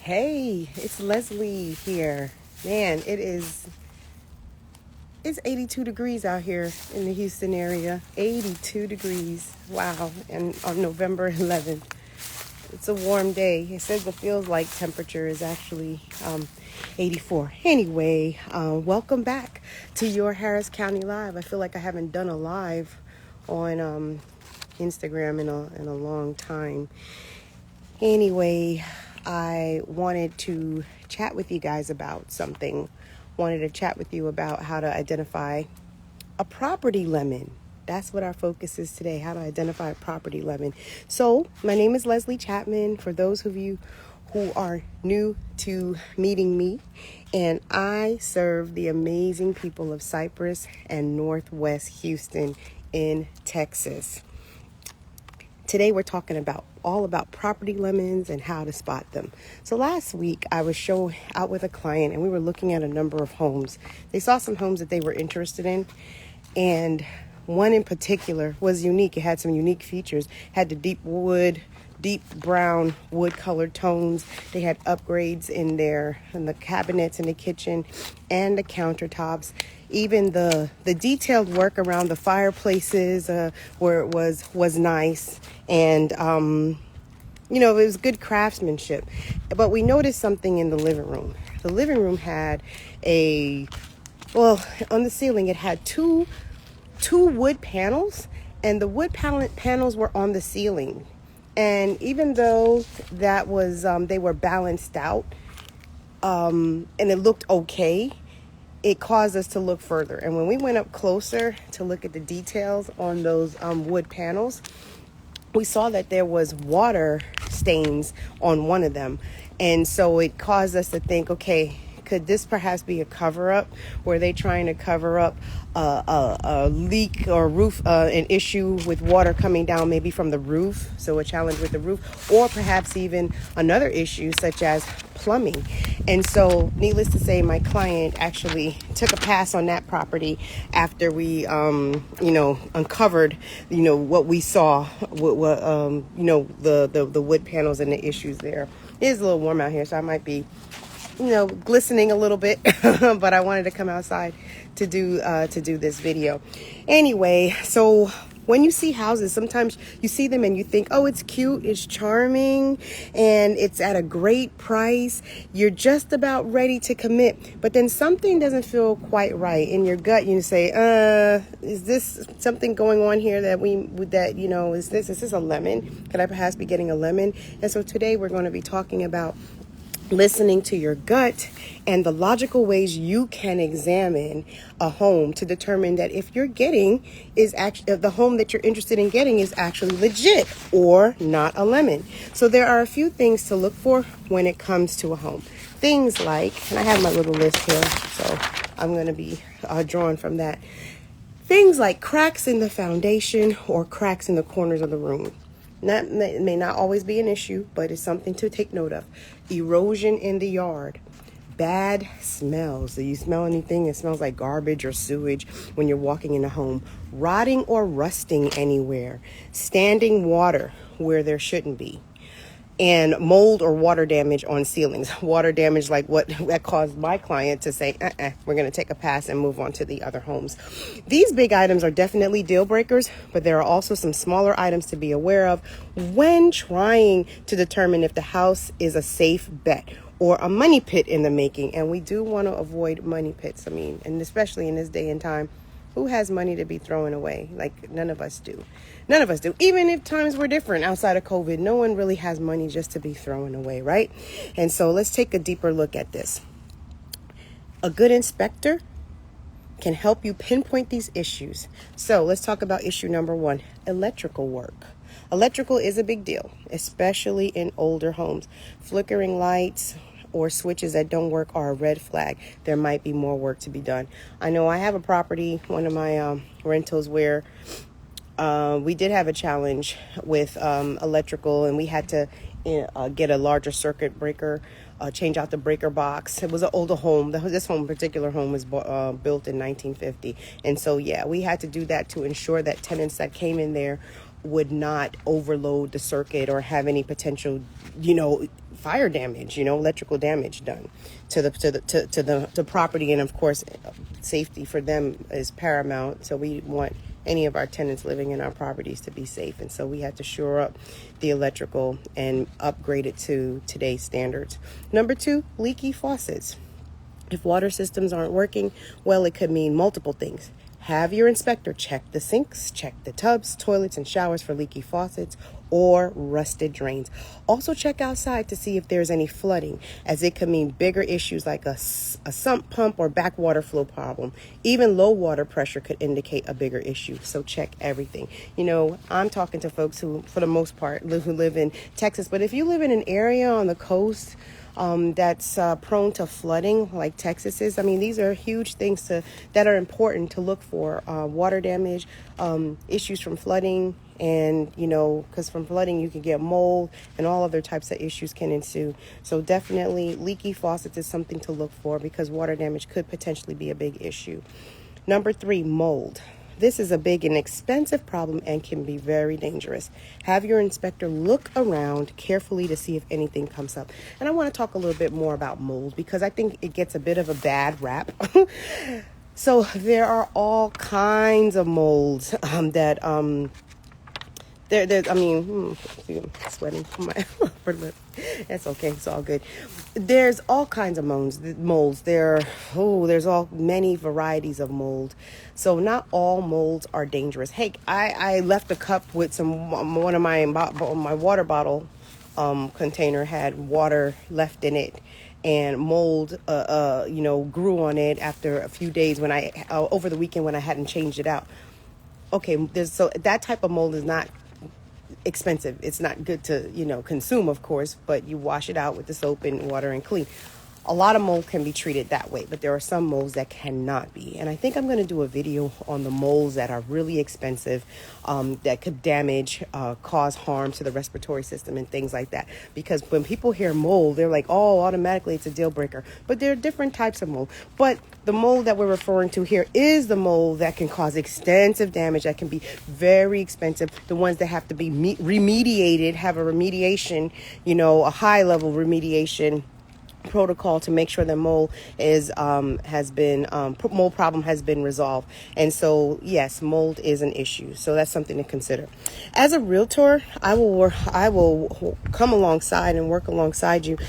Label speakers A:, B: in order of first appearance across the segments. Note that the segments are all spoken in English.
A: Hey, it's Leslie here. Man, it's 82 degrees out here in the Houston area. 82 degrees. Wow. And on November 11th. It's a warm day. It says the feels like temperature is actually 84. Anyway, welcome back to your Harris County Live. I feel like I haven't done a live on Instagram in a long time. Anyway, I wanted to chat with you guys about something. Wanted to chat with you about how to identify a property lemon. That's what our focus is today, how to identify a property lemon. So, my name is Leslie Chapman, for those of you who are new to meeting me, and I serve the amazing people of Cypress and Northwest Houston in Texas. Today we're talking all about property lemons and how to spot them. So last week I was out with a client and we were looking at a number of homes. They saw some homes that they were interested in, and one in particular was unique. It had some unique features. It had the deep brown wood colored tones. They had upgrades in the cabinets in the kitchen and the countertops. Even the detailed work around the fireplaces where it was nice, and it was good craftsmanship. But we noticed something in the living room. The living room had on the ceiling it had two wood panels, and the wood panels were on the ceiling. And even though that was they were balanced out, and it looked okay, it caused us to look further. And when we went up closer to look at the details on those wood panels, we saw that there was water stains on one of them. And so it caused us to think, okay, could this perhaps be a cover-up? Were they trying to cover up a leak or an issue with water coming down maybe from the roof, so a challenge with the roof, or perhaps even another issue such as plumbing? And so, needless to say, my client actually took a pass on that property after we, uncovered, what we saw, the wood panels and the issues there. It is a little warm out here, so I might be glistening a little bit, but I wanted to come outside to do this video. Anyway, so when you see houses, sometimes you see them and you think, oh, it's cute, it's charming, and it's at a great price. You're just about ready to commit, but then something doesn't feel quite right in your gut. You say, is this something going on here is this a lemon? Could I perhaps be getting a lemon? And so today we're going to be talking about listening to your gut and the logical ways you can examine a home to determine that if you're getting the home that you're interested in getting is actually legit or not a lemon. So there are a few things to look for when it comes to a home. Things like, and I have my little list here, so I'm going to be drawing from that. Things like cracks in the foundation or cracks in the corners of the room. That may not always be an issue, but it's something to take note of. Erosion in the yard. Bad smells. Do you smell anything that smells like garbage or sewage when you're walking in a home? Rotting or rusting anywhere. Standing water where there shouldn't be. And mold or water damage on ceilings. Water damage like what that caused my client to say, we're going to take a pass and move on to the other homes. These big items are definitely deal breakers, but there are also some smaller items to be aware of when trying to determine if the house is a safe bet or a money pit in the making. And we do want to avoid money pits. And especially in this day and time, who has money to be throwing away? Like, none of us do. None of us do. Even if times were different outside of COVID, no one really has money just to be throwing away, right? And so let's take a deeper look at this. A good inspector can help you pinpoint these issues. So let's talk about issue number one, electrical work. Electrical is a big deal, especially in older homes. Flickering lights or switches that don't work are a red flag. There might be more work to be done. I know I have a property, one of my rentals, where we did have a challenge with electrical, and we had to get a larger circuit breaker, change out the breaker box. It was an older home. This particular home was built in 1950. And so, we had to do that to ensure that tenants that came in there would not overload the circuit or have any potential, fire damage, electrical damage done to the property. And of course, safety for them is paramount. So we want any of our tenants living in our properties to be safe. And so we had to shore up the electrical and upgrade it to today's standards. Number 2, leaky faucets. If water systems aren't working, well, it could mean multiple things. Have your inspector check the sinks, check the tubs, toilets, and showers for leaky faucets or rusted drains. Also check outside to see if there's any flooding, as it could mean bigger issues like a sump pump or backwater flow problem. Even low water pressure could indicate a bigger issue, so check everything. I'm talking to folks who, for the most part, who live in Texas, but if you live in an area on the coast that's prone to flooding like Texas is, these are huge things that are important to look for. Water damage, issues from flooding, and because from flooding you can get mold and all other types of issues can ensue. So definitely leaky faucets is something to look for, because water damage could potentially be a big issue. Number 3, mold. This is a big and expensive problem and can be very dangerous. Have your inspector look around carefully to see if anything comes up. And I want to talk a little bit more about mold, because I think it gets a bit of a bad rap. So there are all kinds of molds that sweating on my upper lip. That's okay. It's all good. There's all kinds of molds. There's many varieties of mold. So not all molds are dangerous. Hey, I left a cup with one of my water bottle container had water left in it, and mold grew on it after a few days when over the weekend when I hadn't changed it out. Okay, so that type of mold is not expensive. It's not good to consume, of course, but you wash it out with the soap and water and clean. A lot of mold can be treated that way, but there are some molds that cannot be. And I think I'm going to do a video on the molds that are really expensive, that could damage, cause harm to the respiratory system and things like that. Because when people hear mold, they're like, oh, automatically it's a deal breaker. But there are different types of mold. But the mold that we're referring to here is the mold that can cause extensive damage, that can be very expensive. The ones that have to be remediated, have a remediation, a high level remediation protocol to make sure the mold mold problem has been resolved. And so yes, mold is an issue, so that's something to consider. As a realtor, I will come alongside and work alongside you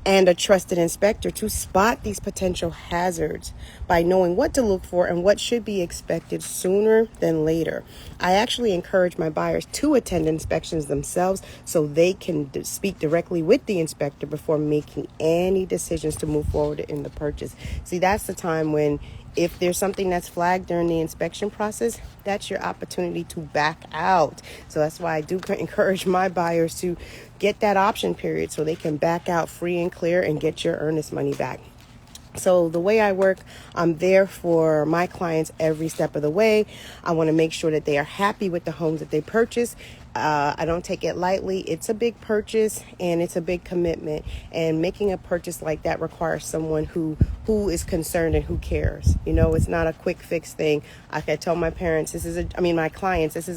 A: and a trusted inspector to spot these potential hazards by knowing what to look for and what should be expected sooner than later. I actually encourage my buyers to attend inspections themselves so they can speak directly with the inspector before making any decisions to move forward in the purchase. See, that's the time when, if there's something that's flagged during the inspection process, that's your opportunity to back out. So that's why I do encourage my buyers to get that option period so they can back out free and clear and get your earnest money back. So the way I work, I'm there for my clients every step of the way. I want to make sure that they are happy with the homes that they purchase. I don't take it lightly. It's a big purchase and it's a big commitment. And making a purchase like that requires someone who is concerned and who cares. It's not a quick fix thing. Like I tell my clients, this is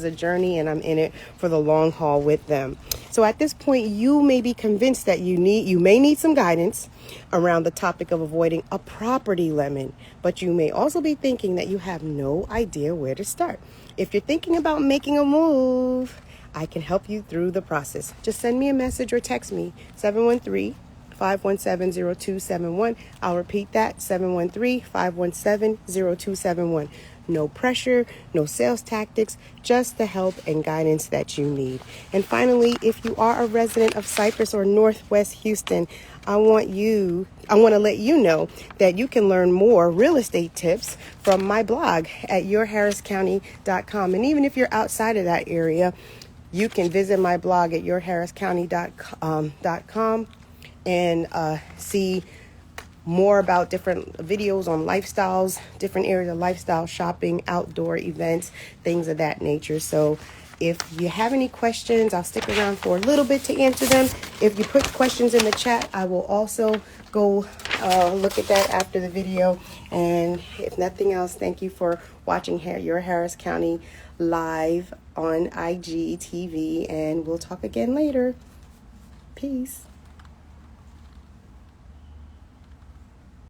A: a journey, and I'm in it for the long haul with them. So at this point, you may be convinced that you may need some guidance around the topic of avoiding a property lemon, but you may also be thinking that you have no idea where to start. If you're thinking about making a move, I can help you through the process. Just send me a message or text me, 713-517-0271. I'll repeat that, 713-517-0271. No pressure, no sales tactics, just the help and guidance that you need. And finally, if you are a resident of Cypress or Northwest Houston, I want to let you know that you can learn more real estate tips from my blog at yourharriscounty.com. And even if you're outside of that area, you can visit my blog at yourharriscounty.com and see more about different videos on lifestyles, different areas of lifestyle, shopping, outdoor events, things of that nature. So if you have any questions, I'll stick around for a little bit to answer them. If you put questions in the chat, I will also go look at that after the video. And if nothing else, thank you for watching Your Harris County live on IGTV, and we'll talk again later. Peace.